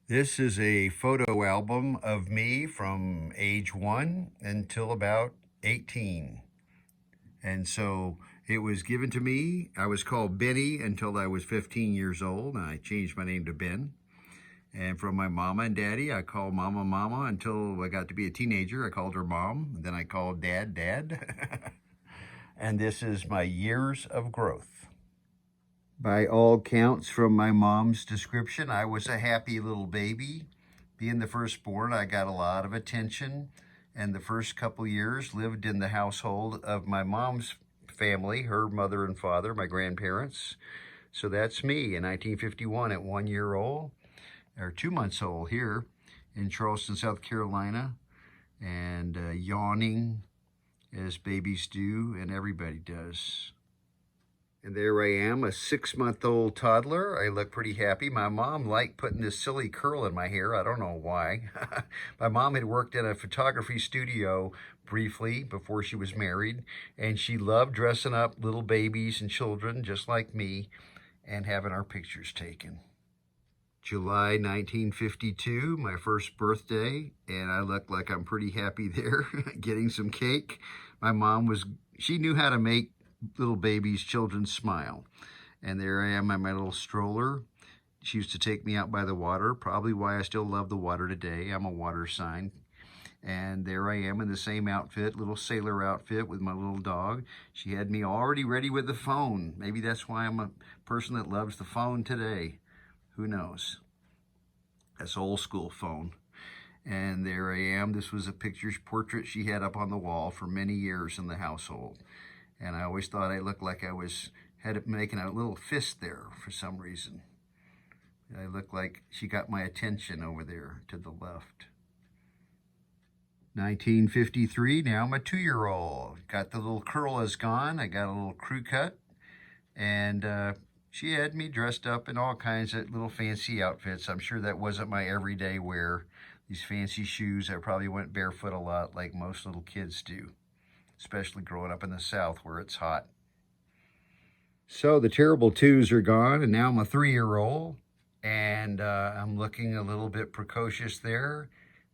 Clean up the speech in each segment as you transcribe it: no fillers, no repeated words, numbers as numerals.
This is a photo album of me from age 1 until about 18. And so it was given to me. I was called Benny until I was 15 years old, and I changed my name to Ben. And from my mama and daddy, I called Mama Mama until I got to be a teenager. I called her Mom, and then I called Dad Dad. And this is my years of growth. By all counts from my mom's description, I was a happy little baby. Being the firstborn, I got a lot of attention, and the first couple years lived in the household of my mom's family, her mother and father, my grandparents. So that's me in 1951 at 1 year old, or 2 months old here in Charleston, South Carolina, and yawning as babies do, and everybody does. And there I am, a 6-month-old toddler. I look pretty happy. My mom liked putting this silly curl in my hair. I don't know why. My mom had worked in a photography studio briefly before she was married, and she loved dressing up little babies and children just like me and having our pictures taken. July 1952, my first birthday, and I look like I'm pretty happy there, getting some cake. My mom she knew how to make little babies, children smile. And there I am in my little stroller. She used to take me out by the water, probably why I still love the water today. I'm a water sign. And there I am in the same outfit, little sailor outfit with my little dog. She had me already ready with the phone. Maybe that's why I'm a person that loves the phone today. Who knows? That's old school phone. And there I am. This was a portrait she had up on the wall for many years in the household. And I always thought I looked like I had it making a little fist there for some reason. I looked like she got my attention over there to the left. 1953, now I'm a 2-year-old. Got the little curl is gone. I got a little crew cut. And she had me dressed up in all kinds of little fancy outfits. I'm sure that wasn't my everyday wear. These fancy shoes, I probably went barefoot a lot like most little kids do, especially growing up in the South where it's hot. So the terrible twos are gone, and now I'm a 3-year-old, and I'm looking a little bit precocious there,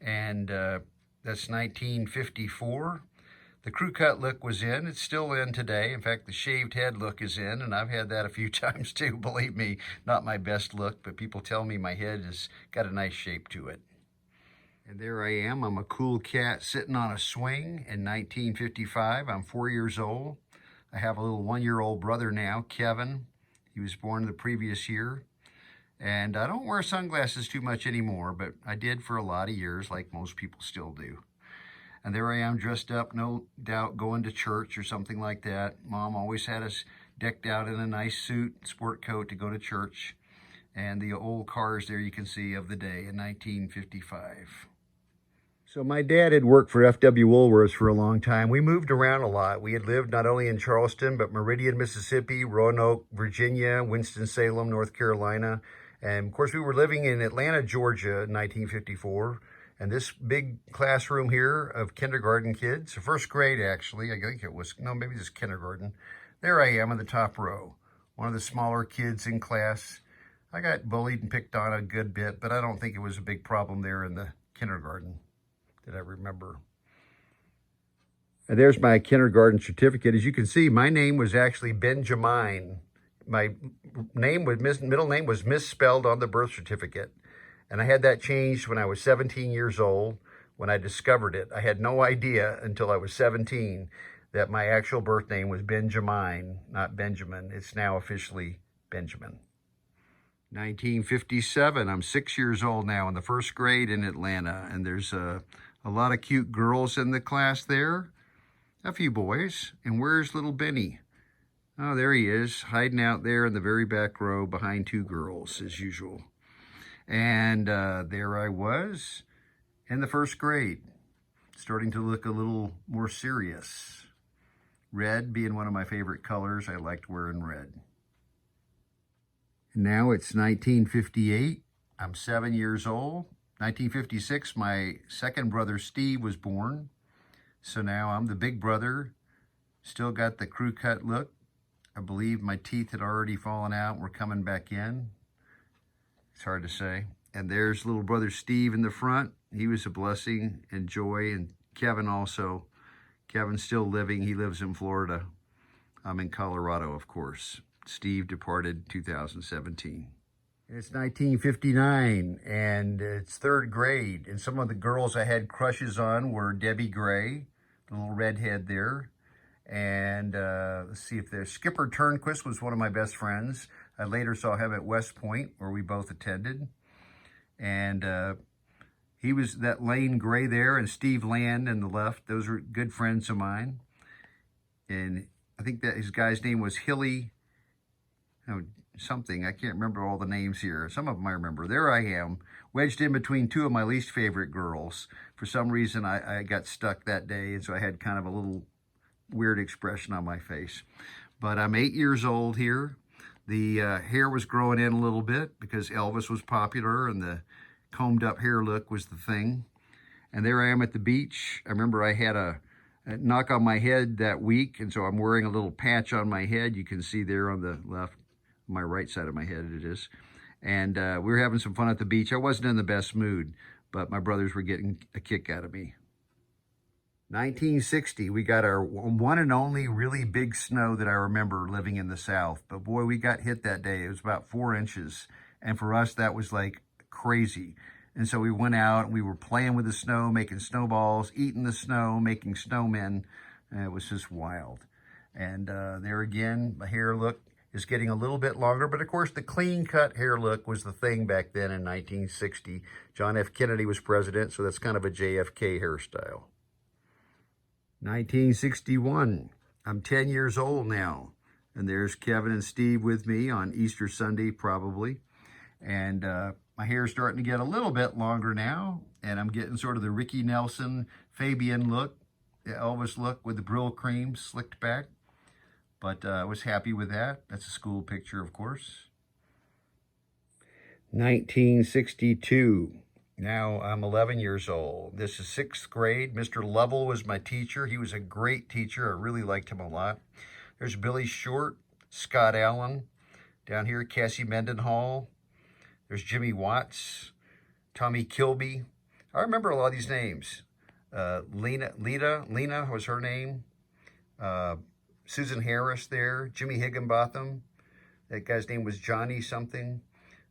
and that's 1954. The crew cut look was in. It's still in today. In fact, the shaved head look is in, and I've had that a few times too. Believe me, not my best look, but people tell me my head has got a nice shape to it. And there I am. I'm a cool cat sitting on a swing in 1955. I'm 4 years old. I have a little 1-year-old brother now, Kevin. He was born the previous year. And I don't wear sunglasses too much anymore, but I did for a lot of years, like most people still do. And there I am dressed up, no doubt going to church or something like that. Mom always had us decked out in a nice suit, sport coat to go to church. And the old cars there you can see of the day in 1955. So my dad had worked for F.W. Woolworths for a long time. We moved around a lot. We had lived not only in Charleston, but Meridian, Mississippi, Roanoke, Virginia, Winston-Salem, North Carolina. And of course, we were living in Atlanta, Georgia in 1954. And this big classroom here of kindergarten kids, first grade actually, I think it was, no, maybe just kindergarten. There I am in the top row, one of the smaller kids in class. I got bullied and picked on a good bit, but I don't think it was a big problem there in the kindergarten that I remember. And there's my kindergarten certificate. As you can see, my name was actually Benjamin. My middle name was misspelled on the birth certificate. And I had that changed when I was 17 years old, when I discovered it. I had no idea until I was 17 that my actual birth name was Benjamin, not Benjamin. It's now officially Benjamin. 1957, I'm 6 years old now in the first grade in Atlanta, and there's a lot of cute girls in the class there, a few boys. And where's little Benny? Oh, there he is, hiding out there in the very back row behind 2 girls, as usual. And there I was in the first grade, starting to look a little more serious. Red being one of my favorite colors. I liked wearing red. Now it's 1958. I'm 7 years old. 1956, my second brother, Steve, was born. So now I'm the big brother. Still got the crew cut look. I believe my teeth had already fallen out and were coming back in. It's hard to say. And there's little brother Steve in the front. He was a blessing and joy. And Kevin also. Kevin's still living. He lives in Florida. I'm in Colorado, of course. Steve departed 2017. It's 1959, and it's third grade. And some of the girls I had crushes on were Debbie Gray, the little redhead there. And let's see if there's Skipper Turnquist was one of my best friends. I later saw him at West Point, where we both attended. And he was that Lane Gray there, and Steve Land in the left. Those were good friends of mine. And I think that his guy's name was Hilly, something. I can't remember all the names here. Some of them I remember. There I am, wedged in between two of my least favorite girls. For some reason, I got stuck that day, and so I had kind of a little weird expression on my face. But I'm 8 years old here. The hair was growing in a little bit because Elvis was popular, and the combed up hair look was the thing. And there I am at the beach. I remember I had a knock on my head that week, and so I'm wearing a little patch on my head. You can see there on the left, my right side of my head it is. And we were having some fun at the beach. I wasn't in the best mood, but my brothers were getting a kick out of me. 1960, we got our one and only really big snow that I remember living in the South. But boy, we got hit that day. It was about 4 inches. And for us, that was like crazy. And so we went out and we were playing with the snow, making snowballs, eating the snow, making snowmen. And it was just wild. And there again, my hair look is getting a little bit longer. But of course, the clean cut hair look was the thing back then in 1960. John F. Kennedy was president, so that's kind of a JFK hairstyle. 1961, I'm 10 years old now. And there's Kevin and Steve with me on Easter Sunday, probably. And my hair's starting to get a little bit longer now, and I'm getting sort of the Ricky Nelson, Fabian look, the Elvis look with the Brill cream slicked back. But I was happy with that. That's a school picture, of course. 1962. Now I'm 11 years old. This is 6th grade. Mr. Lovell was my teacher. He was a great teacher. I really liked him a lot. There's Billy Short, Scott Allen. Down here, Cassie Mendenhall. There's Jimmy Watts, Tommy Kilby. I remember a lot of these names. Lena was her name. Susan Harris there. Jimmy Higginbotham. That guy's name was Johnny something.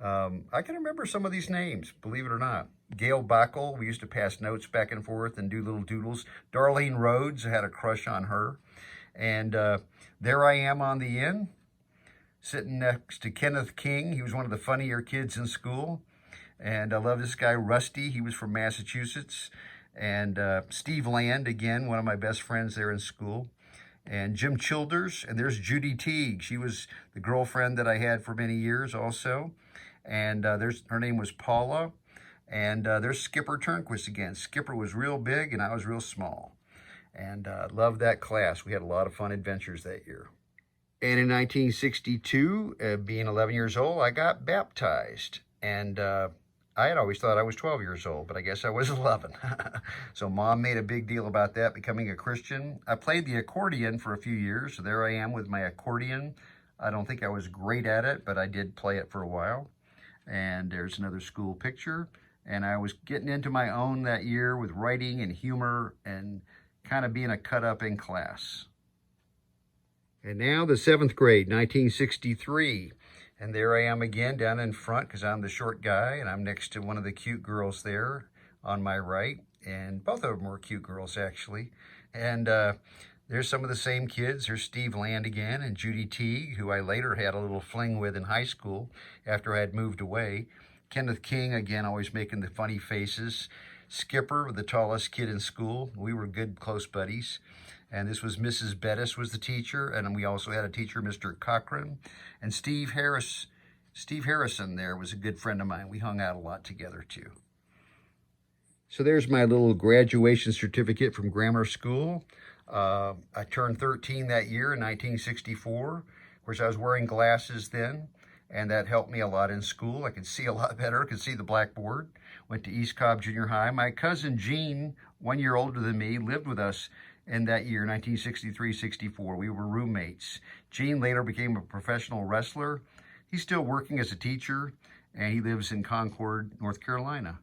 I can remember some of these names, believe it or not. Gail Backel, we used to pass notes back and forth and do little doodles. Darlene Rhodes, I had a crush on her. And there I am on the inn, sitting next to Kenneth King. He was one of the funnier kids in school. And I love this guy, Rusty. He was from Massachusetts. And Steve Land, again, one of my best friends there in school. And Jim Childers. And there's Judy Teague. She was the girlfriend that I had for many years also. And her name was Paula. And there's Skipper Turnquist again. Skipper was real big and I was real small. And loved that class. We had a lot of fun adventures that year. And in 1962, being 11 years old, I got baptized. And I had always thought I was 12 years old, but I guess I was 11. So Mom made a big deal about that, becoming a Christian. I played the accordion for a few years. So there I am with my accordion. I don't think I was great at it, but I did play it for a while. And there's another school picture. And I was getting into my own that year with writing and humor and kind of being a cut up in class. And now the 7th grade, 1963. And there I am again down in front because I'm the short guy and I'm next to one of the cute girls there on my right. And both of them were cute girls, actually. And there's some of the same kids. There's Steve Land again and Judy Teague, who I later had a little fling with in high school after I had moved away. Kenneth King, again, always making the funny faces. Skipper, the tallest kid in school. We were good, close buddies. And this was Mrs. Bettis was the teacher. And we also had a teacher, Mr. Cochran. And Steve Harrison there was a good friend of mine. We hung out a lot together, too. So there's my little graduation certificate from grammar school. I turned 13 that year in 1964. Of course, I was wearing glasses then, and that helped me a lot in school. I could see a lot better, could see the blackboard. Went to East Cobb Junior High. My cousin Gene, 1 year older than me, lived with us in that year, 1963-64. We were roommates. Gene later became a professional wrestler. He's still working as a teacher, and he lives in Concord, North Carolina.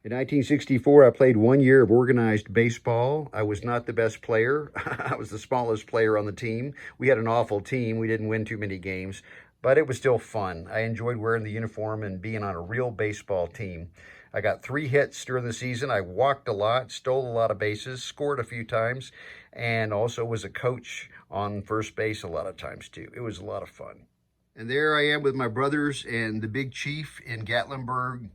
In 1964, I played 1 year of organized baseball. I was not the best player. I was the smallest player on the team. We had an awful team. We didn't win too many games, but it was still fun. I enjoyed wearing the uniform and being on a real baseball team. I got 3 hits during the season. I walked a lot, stole a lot of bases, scored a few times, and also was a coach on first base a lot of times too. It was a lot of fun. And there I am with my brothers and the Big Chief in Gatlinburg,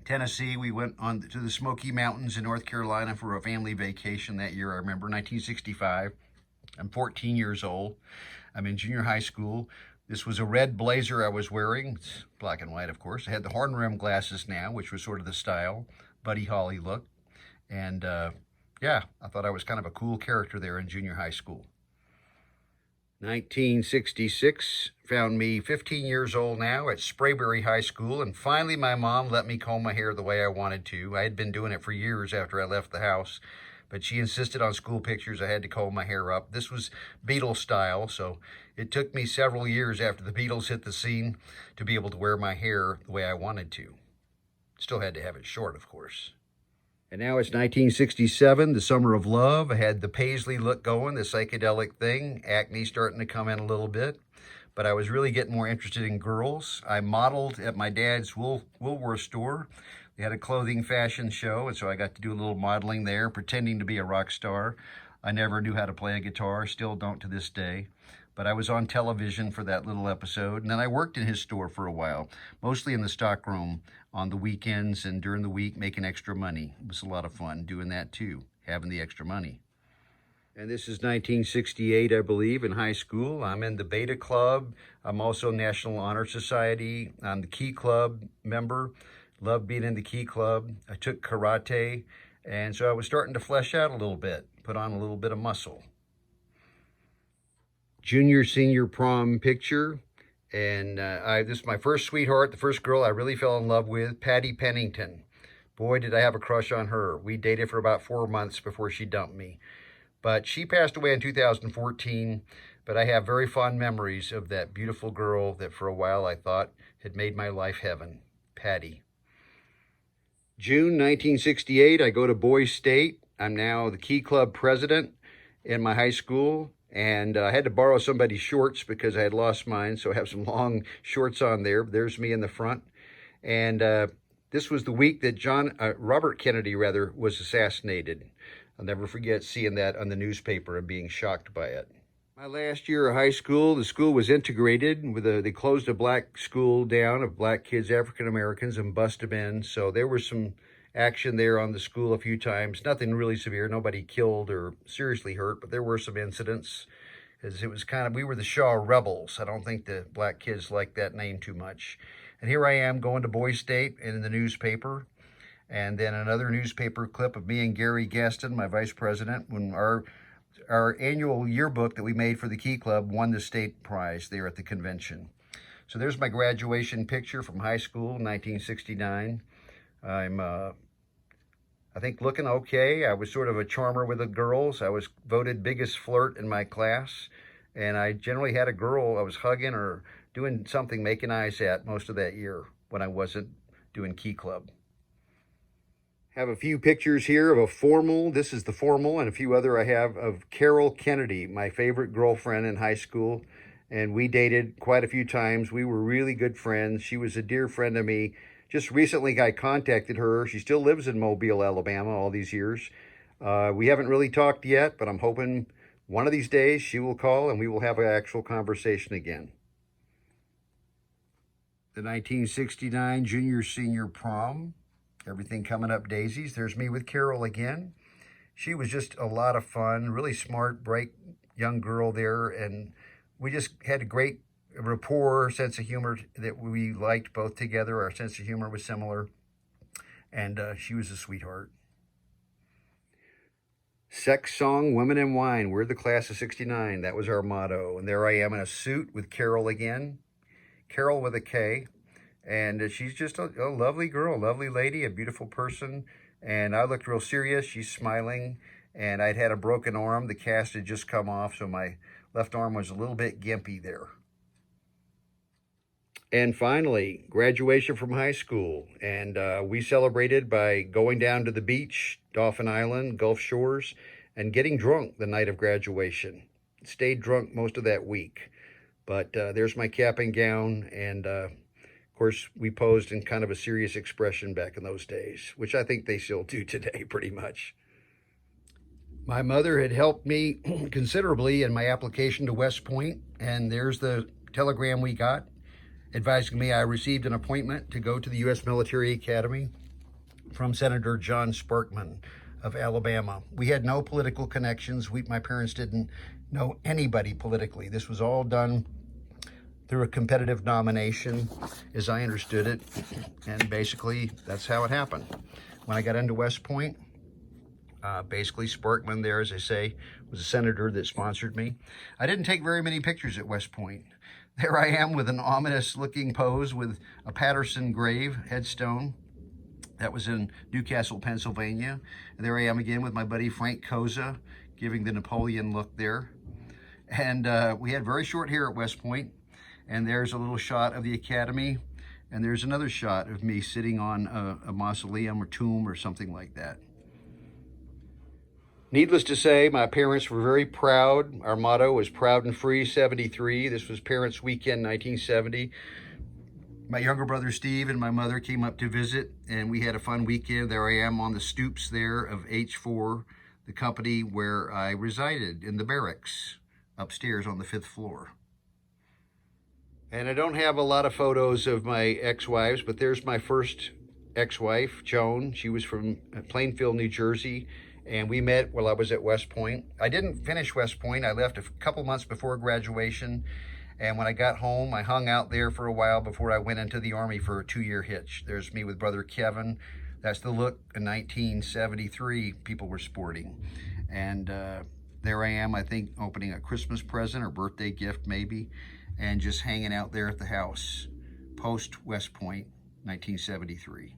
Tennessee. We went on to the Smoky Mountains in North Carolina for a family vacation that year. I remember 1965. I'm 14 years old. I'm in junior high school. This was a red blazer I was wearing. It's black and white, of course. I had the horn rim glasses now, which was sort of the style, Buddy Holly look. And yeah, I thought I was kind of a cool character there in junior high school. 1966 found me 15 years old now at Sprayberry High School, and finally my mom let me comb my hair the way I wanted to. I had been doing it for years after I left the house, but she insisted on school pictures I had to comb my hair up. This was Beatles style, so it took me several years after the Beatles hit the scene to be able to wear my hair the way I wanted to. Still had to have it short, of course. And now it's 1967, the summer of love. I had the Paisley look going, the psychedelic thing, acne starting to come in a little bit. But I was really getting more interested in girls. I modeled at my dad's Woolworth store. They had a clothing fashion show, and so I got to do a little modeling there, pretending to be a rock star. I never knew how to play a guitar, still don't to this day. But I was on television for that little episode, and then I worked in his store for a while, mostly in the stockroom on the weekends and during the week, making extra money. It was a lot of fun doing that too, having the extra money. And this is 1968, I believe, in high school. I'm in the Beta Club. I'm also National Honor Society. I'm the Key Club member. Love being in the Key Club. I took karate, and so I was starting to flesh out a little bit, put on a little bit of muscle. Junior senior prom picture, and this is my first sweetheart, the first girl I really fell in love with, Patty Pennington. Boy, did I have a crush on her. We dated for about 4 months before she dumped me, but she passed away in 2014. But I have very fond memories of that beautiful girl that for a while I thought had made my life heaven, Patty. June 1968, I go to Boys State. I'm now the Key Club president in my high school. And I had to borrow somebody's shorts because I had lost mine, so I have some long shorts on there. There's me in the front. And this was the week that Robert Kennedy was assassinated. I'll never forget seeing that on the newspaper and being shocked by it. My last year of high school, the school was integrated. They closed a black school down of black kids, African Americans, and bussed them in. So there was some action there on the school a few times. Nothing really severe, nobody killed or seriously hurt, but there were some incidents. As it was we were the Shaw Rebels. I don't think the black kids liked that name too much. And here I am going to Boys State in the newspaper. And then another newspaper clip of me and Gary Gaston, my vice president, when our annual yearbook that we made for the Key Club won the state prize there at the convention. So there's my graduation picture from high school, 1969. I'm, I think, looking okay. I was sort of a charmer with the girls. I was voted biggest flirt in my class, and I generally had a girl I was hugging or doing something, making eyes at most of that year when I wasn't doing Key Club. Have a few pictures here of a formal. This is the formal, and a few other I have of Carol Kennedy, my favorite girlfriend in high school, and we dated quite a few times. We were really good friends. She was a dear friend of me. Just recently I contacted her. She still lives in Mobile, Alabama, all these years. We haven't really talked yet, but I'm hoping one of these days she will call and we will have an actual conversation again. The 1969 junior-senior prom. Everything coming up daisies. There's me with Carol again. She was just a lot of fun, really smart, bright young girl there, and we just had a great rapport, sense of humor that we liked both together. Our sense of humor was similar, and she was a sweetheart. Sex, song, women, and wine. We're the class of 69. That was our motto. And there I am in a suit with Carol again. Carol with a K. And she's just a lovely girl, a lovely lady, a beautiful person. And I looked real serious. She's smiling. And I'd had a broken arm. The cast had just come off, so my left arm was a little bit gimpy there. And finally, graduation from high school. And we celebrated by going down to the beach, Dauphin Island, Gulf Shores, and getting drunk the night of graduation. Stayed drunk most of that week. But there's my cap and gown. And of course, we posed in kind of a serious expression back in those days, which I think they still do today pretty much. My mother had helped me considerably in my application to West Point. And there's the telegram we got, advising me I received an appointment to go to the U.S. Military Academy from Senator John Sparkman of Alabama. We had no political connections. My parents didn't know anybody politically. This was all done through a competitive nomination, as I understood it, and basically that's how it happened. When I got into West Point, basically Sparkman there, as I say, was a senator that sponsored me. I didn't take very many pictures at West Point. There I am with an ominous looking pose with a Patterson grave headstone. That was in Newcastle, Pennsylvania. And there I am again with my buddy Frank Koza, giving the Napoleon look there. And we had very short hair at West Point. And there's a little shot of the academy. And there's another shot of me sitting on a mausoleum or tomb or something like that. Needless to say, my parents were very proud. Our motto was Proud and Free 73. This was Parents' Weekend 1970. My younger brother Steve and my mother came up to visit, and we had a fun weekend. There I am on the stoops there of H4, the company where I resided in the barracks upstairs on the 5th floor. And I don't have a lot of photos of my ex-wives, but there's my first ex-wife, Joan. She was from Plainfield, New Jersey. And we met while I was at West Point. I didn't finish West Point. I left a couple months before graduation. And when I got home, I hung out there for a while before I went into the Army for a 2-year hitch. There's me with brother Kevin. That's the look in 1973 people were sporting. And there I am, I think, opening a Christmas present or birthday gift maybe, and just hanging out there at the house, post West Point, 1973.